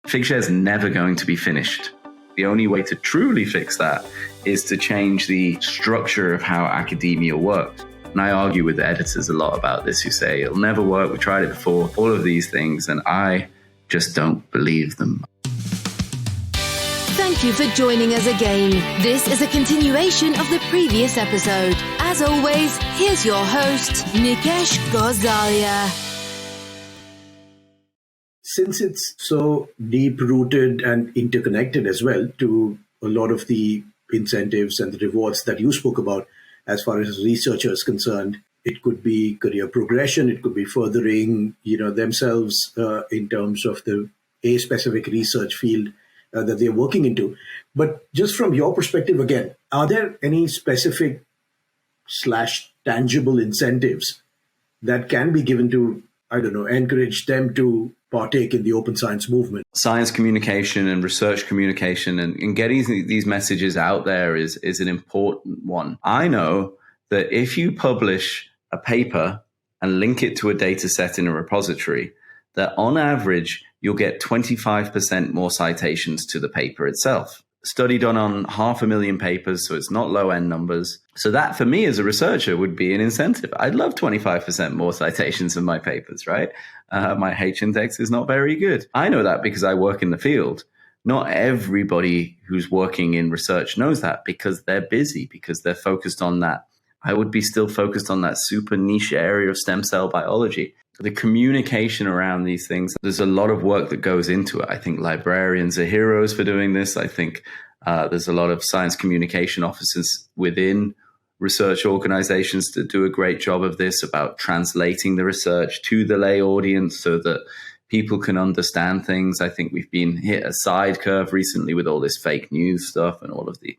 Figshare is never going to be finished. The only way to truly fix that is to change the structure of how academia works. And I argue with the editors a lot about this, who say it'll never work, we tried it before, all of these things, and I just don't believe them. Thank you for joining us again. This is a continuation of the previous episode. As always, here's your host, Nikesh Gosalia. Since it's so deep-rooted and interconnected as well to a lot of the incentives and the rewards that you spoke about, as far as researchers concerned, it could be career progression, it could be furthering, themselves in terms of a specific research field that they're working into. But just from your perspective, again, are there any specific / tangible incentives that can be given to, encourage them to partake in the open science movement? Science communication and research communication and getting these messages out there is an important one. I know that if you publish a paper and link it to a data set in a repository, that on average, you'll get 25% more citations to the paper itself. Study done on 500,000 papers, so it's not low-end numbers. So that, for me as a researcher, would be an incentive. I'd love 25% more citations in my papers, right? My H-index is not very good. I know that because I work in the field. Not everybody who's working in research knows that because they're busy, because they're focused on that. I would be still focused on that super niche area of stem cell biology. The communication around these things, there's a lot of work that goes into it. I think librarians are heroes for doing this. I think there's a lot of science communication officers within research organizations that do a great job of this, about translating the research to the lay audience so that people can understand things. I think we've been hit a side curve recently with all this fake news stuff and all of the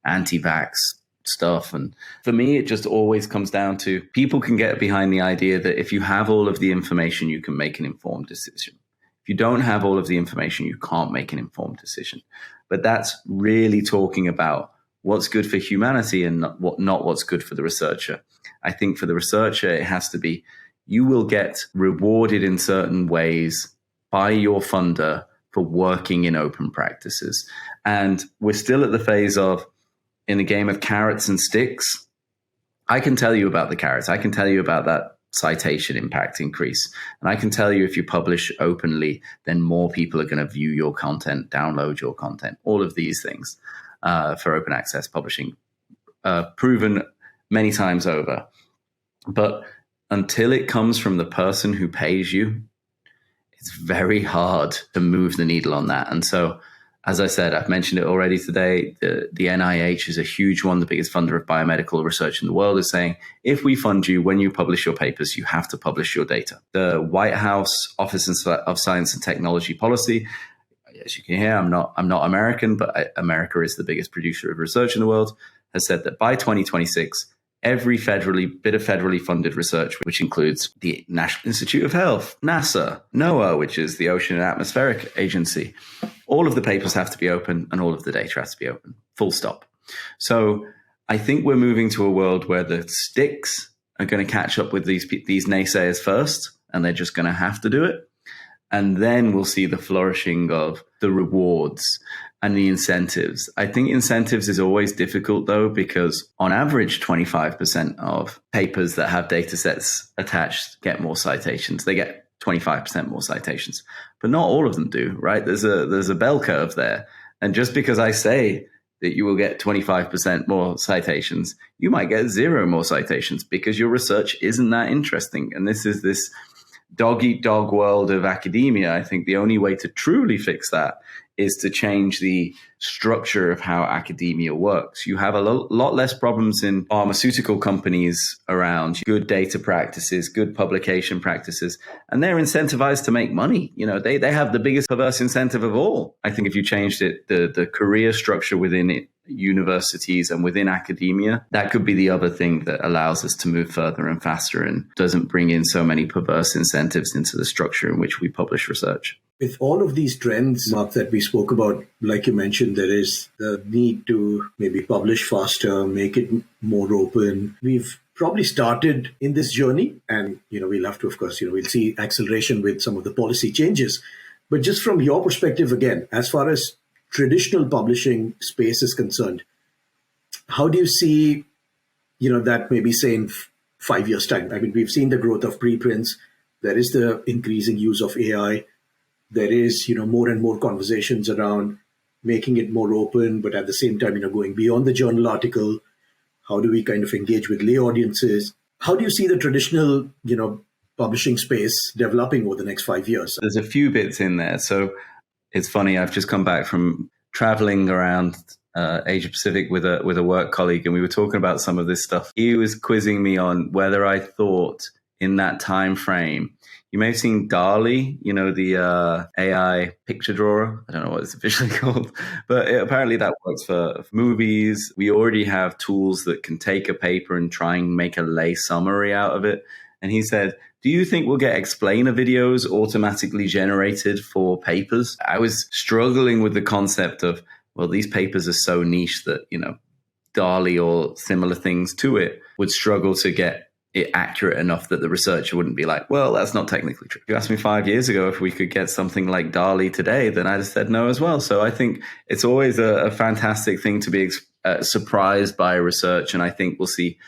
anti-vax stuff. And for me, it just always comes down to people can get behind the idea that if you have all of the information, you can make an informed decision. If you don't have all of the information, you can't make an informed decision. But that's really talking about what's good for humanity and not what's good for the researcher. I think for the researcher, it has to be, you will get rewarded in certain ways by your funder for working in open practices. And we're still at the phase of, in the game of carrots and sticks. I can tell you about the carrots. I can tell you about that citation impact increase. And I can tell you if you publish openly, then more people are going to view your content, download your content, all of these things for open access publishing, proven many times over. But until it comes from the person who pays you, it's very hard to move the needle on that. And so, as I said, I've mentioned it already today, the NIH is a huge one. The biggest funder of biomedical research in the world is saying, if we fund you, when you publish your papers, you have to publish your data. The White House Office of Science and Technology Policy, as you can hear, I'm not American, but America is the biggest producer of research in the world, has said that by 2026, every bit of federally funded research, which includes the National Institute of Health, NASA, NOAA, which is the Ocean and Atmospheric Agency, all of the papers have to be open and all of the data has to be open, full stop. So I think we're moving to a world where the sticks are going to catch up with these naysayers first, and they're just going to have to do it. And then we'll see the flourishing of the rewards and the incentives. I think incentives is always difficult, though, because on average, 25% of papers that have data sets attached get more citations. They get 25% more citations, but not all of them do, right? There's a bell curve there. And just because I say that you will get 25% more citations, you might get 0 more citations because your research isn't that interesting. And this is this dog-eat-dog world of academia. I think the only way to truly fix that is to change the structure of how academia works. You have a lot less problems in pharmaceutical companies around good data practices, good publication practices, and they're incentivized to make money. They have the biggest perverse incentive of all. I think if you changed it, the career structure within it, universities and within academia, that could be the other thing that allows us to move further and faster and doesn't bring in so many perverse incentives into the structure in which we publish research. With all of these trends, Mark, that we spoke about, like you mentioned, there is the need to maybe publish faster, make it more open. We've probably started in this journey and, we'll have to, of course, we'll see acceleration with some of the policy changes. But just from your perspective, again, as far as traditional publishing space is concerned, how do you see, that maybe say in 5 years' time? I mean, we've seen the growth of preprints. There is the increasing use of AI. There is, more and more conversations around making it more open, but at the same time, going beyond the journal article. How do we kind of engage with lay audiences? How do you see the traditional, publishing space developing over the next 5 years? There's a few bits in there. So it's funny, I've just come back from traveling around Asia Pacific with a work colleague, and we were talking about some of this stuff. He was quizzing me on whether I thought in that time frame, you may have seen DALL-E, the AI picture drawer. I don't know what it's officially called, but apparently that works for movies. We already have tools that can take a paper and try and make a lay summary out of it. And he said, do you think we'll get explainer videos automatically generated for papers? I was struggling with the concept of, well, these papers are so niche that, DALL-E or similar things to it would struggle to get it accurate enough that the researcher wouldn't be like, well, that's not technically true. If you asked me 5 years ago if we could get something like DALL-E today, then I'd have said no as well. So I think it's always a fantastic thing to be surprised by research. And I think we'll see,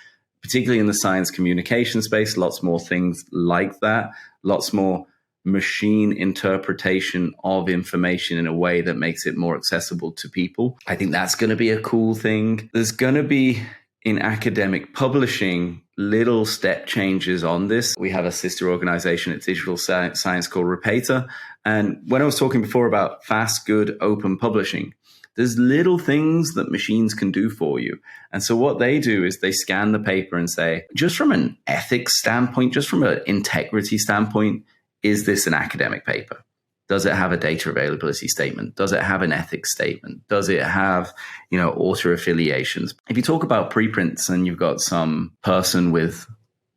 particularly in the science communication space, lots more things like that, lots more machine interpretation of information in a way that makes it more accessible to people. I think that's going to be a cool thing. There's going to be, in academic publishing, little step changes on this. We have a sister organization at Digital Science called Repater. And when I was talking before about fast, good, open publishing, there's little things that machines can do for you. And so what they do is they scan the paper and say, just from an ethics standpoint, just from an integrity standpoint, is this an academic paper? Does it have a data availability statement? Does it have an ethics statement? Does it have, author affiliations? If you talk about preprints and you've got some person with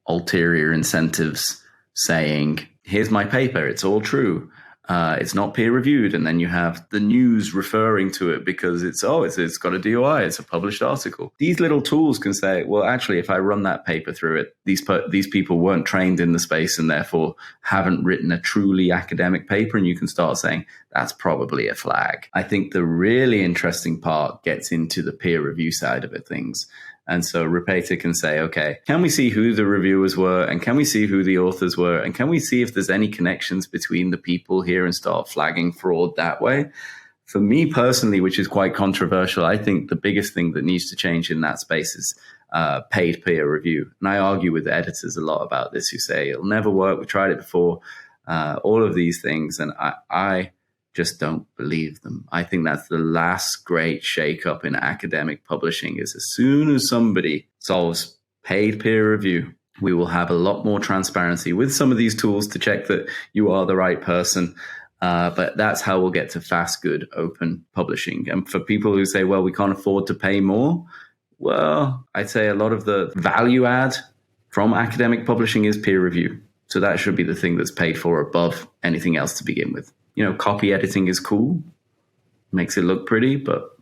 ulterior incentives saying, here's my paper, it's all true, it's not peer reviewed, and then you have the news referring to it because it's got a DOI, it's a published article. These little tools can say, well, actually, if I run that paper through it, these people weren't trained in the space and therefore haven't written a truly academic paper, and you can start saying that's probably a flag. I think the really interesting part gets into the peer review side of it, things. And so Repater can say, okay, can we see who the reviewers were, and can we see who the authors were, and can we see if there's any connections between the people here, and start flagging fraud that way? For me personally, which is quite controversial, I think the biggest thing that needs to change in that space is paid peer review. And I argue with editors a lot about this, who say it'll never work, we tried it before, all of these things. And I just don't believe them. I think that's the last great shakeup in academic publishing, is as soon as somebody solves paid peer review, we will have a lot more transparency with some of these tools to check that you are the right person. But that's how we'll get to fast, good, open publishing. And for people who say, well, we can't afford to pay more, well, I'd say a lot of the value add from academic publishing is peer review. So that should be the thing that's paid for above anything else to begin with. Copy editing is cool, makes it look pretty, but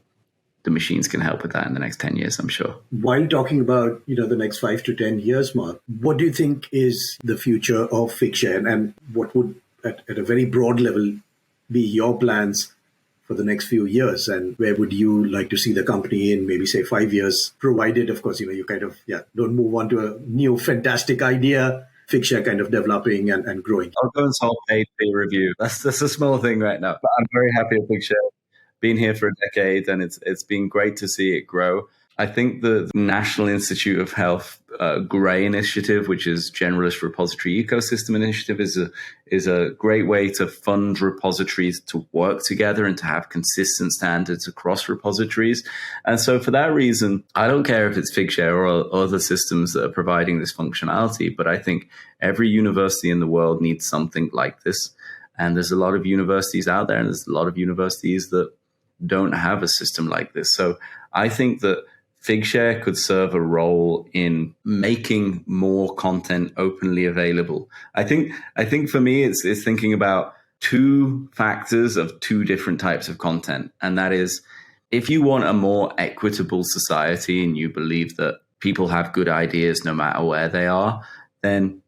the machines can help with that in the next 10 years, I'm sure. While talking about, the next 5 to 10 years, Mark, what do you think is the future of Figshare, and what would, at a very broad level, be your plans for the next few years? And where would you like to see the company in maybe, say, 5 years, provided, of course, you kind of, don't move on to a new fantastic idea, Figshare kind of developing and growing? I'll go and solve paid peer review. That's a small thing right now. But I'm very happy with Figshare. Been here for a decade, and it's been great to see it grow. I think the National Institute of Health GREY initiative, which is Generalist Repository Ecosystem Initiative, is a great way to fund repositories to work together and to have consistent standards across repositories. And so for that reason, I don't care if it's Figshare or other systems that are providing this functionality, but I think every university in the world needs something like this. And there's a lot of universities out there, and there's a lot of universities that don't have a system like this. So I think that Figshare could serve a role in making more content openly available. I think for me, it's thinking about two factors of two different types of content. And that is, if you want a more equitable society and you believe that people have good ideas no matter where they are, then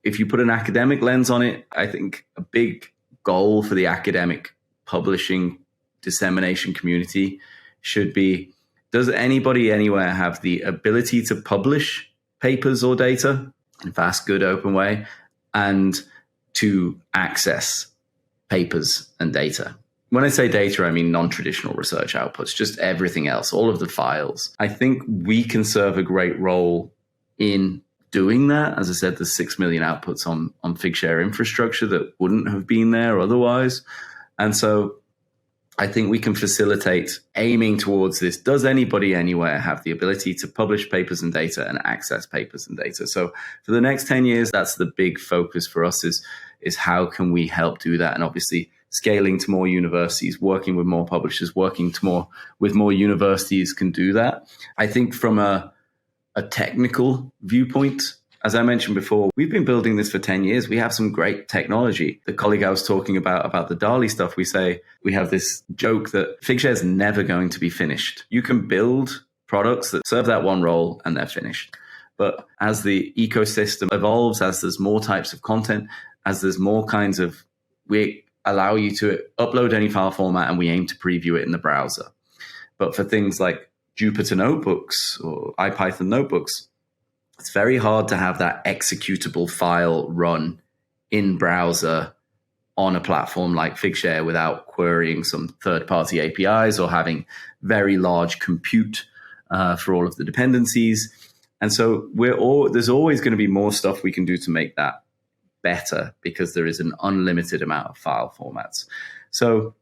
if you put an academic lens on it, I think a big goal for the academic publishing dissemination community should be, does anybody anywhere have the ability to publish papers or data in a fast, good, open way, and to access papers and data? When I say data, I mean non-traditional research outputs, just everything else, all of the files. I think we can serve a great role in doing that. As I said, there's 6 million outputs on Figshare infrastructure that wouldn't have been there otherwise. And so I think we can facilitate aiming towards this. Does anybody anywhere have the ability to publish papers and data and access papers and data? So for the next 10 years, that's the big focus for us is how can we help do that? And obviously scaling to more universities, working with more publishers, working with more universities can do that. I think from a technical viewpoint, as I mentioned before, we've been building this for 10 years. We have some great technology. The colleague I was talking about the DALI stuff, we have this joke that Figshare is never going to be finished. You can build products that serve that one role and they're finished. But as the ecosystem evolves, as there's more types of content, as there's more kinds of, we allow you to upload any file format and we aim to preview it in the browser. But for things like Jupyter notebooks or IPython notebooks, it's very hard to have that executable file run in browser on a platform like Figshare without querying some third-party APIs or having very large compute for all of the dependencies. And so there's always going to be more stuff we can do to make that better because there is an unlimited amount of file formats. So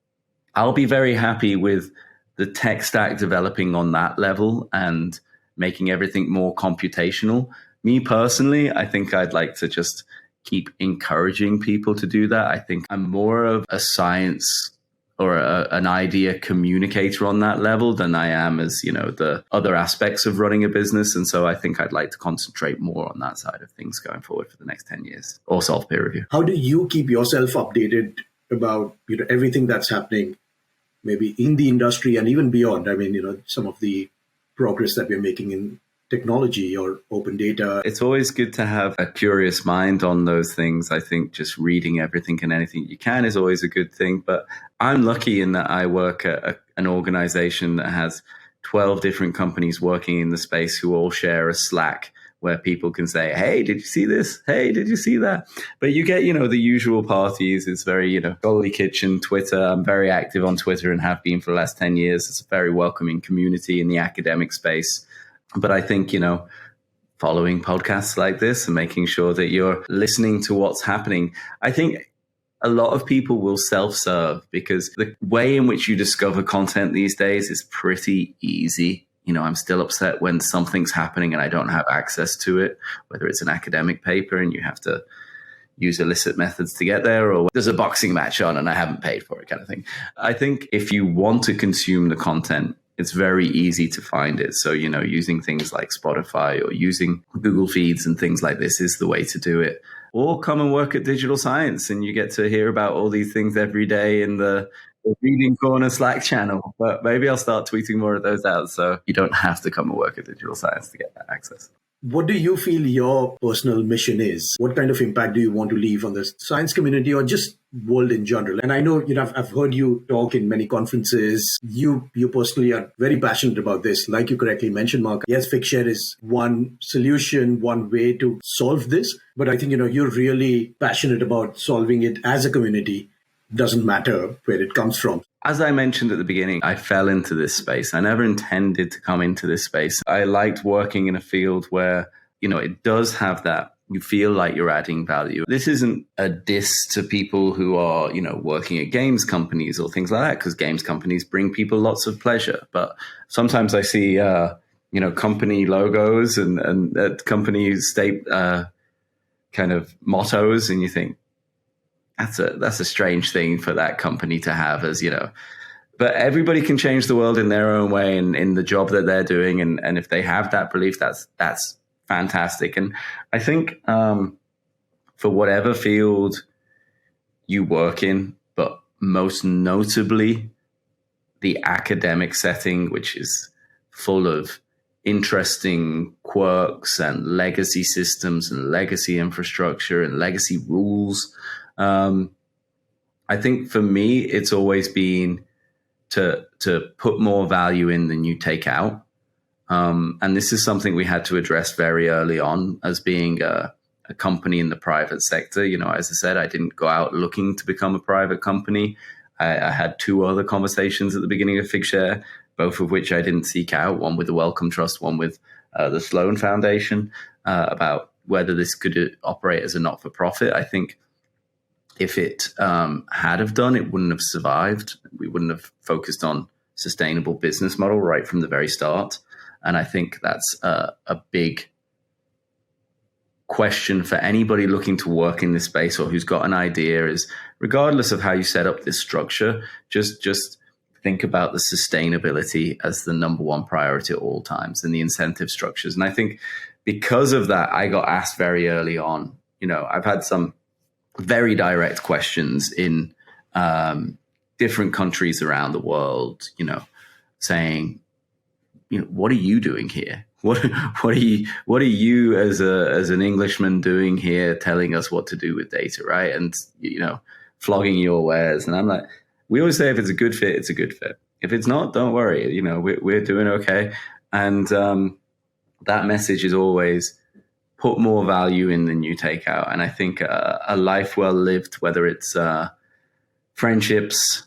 I'll be very happy with the tech stack developing on that level and making everything more computational. Me personally, I think I'd like to just keep encouraging people to do that. I think I'm more of a science or an idea communicator on that level than I am as, the other aspects of running a business. And so I think I'd like to concentrate more on that side of things going forward for the next 10 years or solve peer review. How do you keep yourself updated about, everything that's happening, maybe in the industry and even beyond? I mean, some of the progress that we're making in technology or open data. It's always good to have a curious mind on those things. I think just reading everything and anything you can is always a good thing. But I'm lucky in that I work at an organization that has 12 different companies working in the space who all share a Slack where people can say, hey, did you see this? Hey, did you see that? But you get, the usual parties. It's very, Golly Kitchen, Twitter. I'm very active on Twitter and have been for the last 10 years. It's a very welcoming community in the academic space. But I think, following podcasts like this and making sure that you're listening to what's happening, I think a lot of people will self-serve because the way in which you discover content these days is pretty easy. I'm still upset when something's happening and I don't have access to it, whether it's an academic paper and you have to use illicit methods to get there, or there's a boxing match on and I haven't paid for it kind of thing. I think if you want to consume the content, it's very easy to find it. So, using things like Spotify or using Google Feeds and things like this is the way to do it. Or come and work at Digital Science and you get to hear about all these things every day in the Reading Corner Slack channel. But maybe I'll start tweeting more of those out so you don't have to come and work at Digital Science to get that access. What do you feel your personal mission is? What kind of impact do you want to leave on the science community or just world in general? And I know, I've heard you talk in many conferences. You personally are very passionate about this. Like you correctly mentioned, Mark, yes, Figshare is one solution, one way to solve this. But I think, you're really passionate about solving it as a community. Doesn't matter where it comes from. As I mentioned at the beginning, I fell into this space. I never intended to come into this space. I liked working in a field where, it does have that. You feel like you're adding value. This isn't a diss to people who are, working at games companies or things like that, because games companies bring people lots of pleasure. But sometimes I see, company logos and company state kind of mottos, and you think, that's a strange thing for that company to have, as but everybody can change the world in their own way and in the job that they're doing. And if they have that belief, that's fantastic. And I think for whatever field you work in, but most notably the academic setting, which is full of interesting quirks and legacy systems and legacy infrastructure and legacy rules, I think for me, it's always been to put more value in than you take out. And this is something we had to address very early on as being a company in the private sector. You know, as I said, I didn't go out looking to become a private company. I had 2 other conversations at the beginning of Figshare, both of which I didn't seek out, one with the Wellcome Trust, one with the Sloan Foundation, about whether this could operate as a not-for-profit. I think if it had have done, it wouldn't have survived. We wouldn't have focused on sustainable business model right from the very start. And I think that's a big question for anybody looking to work in this space or who's got an idea is, regardless of how you set up this structure, just think about the sustainability as the number one priority at all times and the incentive structures. And I think because of that, I got asked very early on. You know, I've had some very direct questions in different countries around the world, you know, saying, you know, what are you doing here? What are you as an Englishman doing here, telling us what to do with data, right? And, you know, flogging your wares. And I'm like, we always say if it's a good fit, it's a good fit. If it's not, don't worry. You know, we're doing okay. And that message is always put more value in than you take out. And I think a life well lived, whether it's friendships,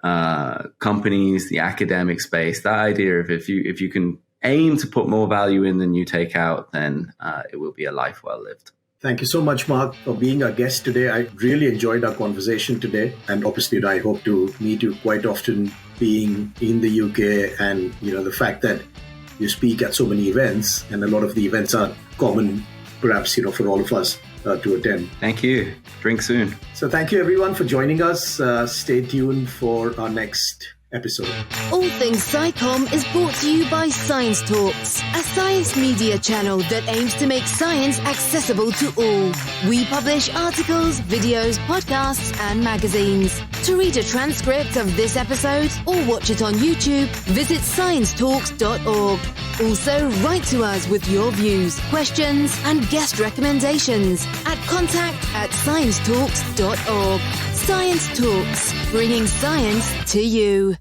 companies, the academic space, that idea of if you can aim to put more value in than you take out, then it will be a life well lived. Thank you so much, Mark, for being our guest today. I really enjoyed our conversation today. And obviously, I hope to meet you quite often, being in the UK, and, you know, the fact that you speak at so many events, and a lot of the events are common, perhaps, you know, for all of us to attend. Thank you. Drink soon. So thank you, everyone, for joining us. Stay tuned for our next episode. All Things SciComm is brought to you by Science Talks, a science media channel that aims to make science accessible to all. We publish articles, videos, podcasts, and magazines. To read a transcript of this episode or watch it on YouTube, visit sciencetalks.org. Also, write to us with your views, questions, and guest recommendations at contact@sciencetalks.org. Science Talks, bringing science to you.